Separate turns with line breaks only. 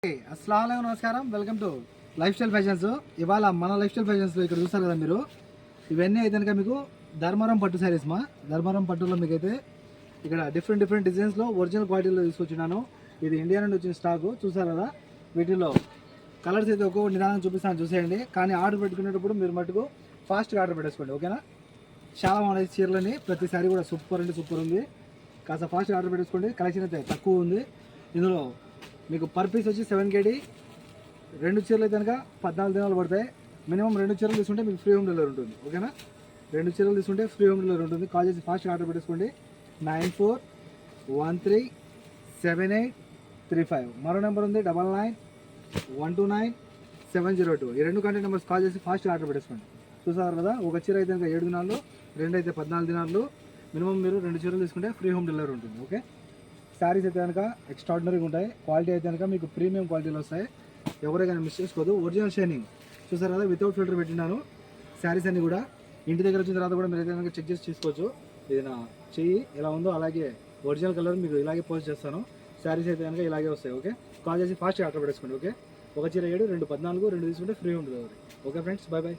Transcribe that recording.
అస్సలాము అలైకుం, నమస్కారం. Welcome to life style fashions. ఇవాళ మన లైఫ్ స్టైల్ ఫ్యాషన్స్లో ఇక్కడ చూస్తారు కదా మీరు, ఇవన్నీ అయితే కనుక మీకు ధర్మవరం పట్టు శారీస్. ధర్మవరం పట్టులో మీకు అయితే ఇక్కడ డిఫరెంట్ డిజైన్స్లో ఒరిజినల్ క్వాలిటీలో తీసుకొచ్చినాను. ఇది ఇండియా నుండి వచ్చిన స్టాక్ చూసారు కదా. వీటిలో కలర్స్ అయితే ఒక్కొక్క నిదానం చూపిస్తాను, చూసేయండి. కానీ ఆర్డర్ పెట్టుకునేటప్పుడు మీరు మటుకు ఫాస్ట్గా ఆర్డర్ పెట్టేసుకోండి, ఓకేనా. చాలా బాగున్నాయి చీరలని, ప్రతి సారీ కూడా సూపర్ అంటే సూపర్ ఉంది. కాస్త ఫాస్ట్గా ఆర్డర్ పెట్టేసుకోండి. కలెక్షన్ అయితే తక్కువ ఉంది. ఇందులో మీకు పర్ పీస్ వచ్చి 7 kg, 2 చీరలు అయితే కనుక 14 దినాలు పడతాయి. మినిమం 2 చీరలు తీసుకుంటే మీకు ఫ్రీ హోమ్ డెలివరీ ఉంటుంది, ఓకేనా. 2 చీరలు తీసుకుంటే ఫ్రీ హోమ్ డెలివరీ ఉంటుంది. కాల్ చేసి ఫాస్ట్గా ఆర్డర్ పెట్టేసుకోండి. 94137835 మరో నెంబర్ ఉంది 99129702. ఈ 2 కాంటాక్ట్ నెంబర్స్ కాల్ చేసి ఫాస్ట్గా ఆర్డర్ పెట్టేసుకోండి. చూసారు కదా, ఒక చీర అయితే కనుక 7 దినాలు, 2 అయితే 14 దినాలు. మినిమం మీరు 2 చీరలు తీసుకుంటే ఫ్రీ హోమ్ డెలివరీ ఉంటుంది, ఓకే. శారీస్ అయితే కనుక ఎక్స్ట్రాడినరీగా ఉంటాయి. క్వాలిటీ అయితే కనుక మీకు ప్రీమియం క్వాలిటీలో వస్తాయి. ఎవరైనా మిస్ చేసుకోదు. ఒరిజినల్ షైనింగ్ చూసారు కదా, వితౌట్ ఫిల్టర్ పెట్టినాను. శారీస్ అన్ని కూడా ఇంటి దగ్గర వచ్చిన తర్వాత కూడా మీరు అయితే కనుక చెక్ చేసి తీసుకోవచ్చు. ఇది నా చెయ్యి ఎలా ఉందో అలాగే ఒరిజినల్ కలర్ మీకు ఇలాగే పోస్ట్ చేస్తాను. శారీస్ అయితే కనుక ఇలాగే వస్తాయి, ఓకే. కాల్ చేసి ఫాస్ట్గా ఆర్డర్ పెట్టేసుకోండి, ఓకే. ఒక చీర 7, 2 14, 2 తీసుకుంటే ఫ్రీ ఉంటుంది. Okay friends, bye bye.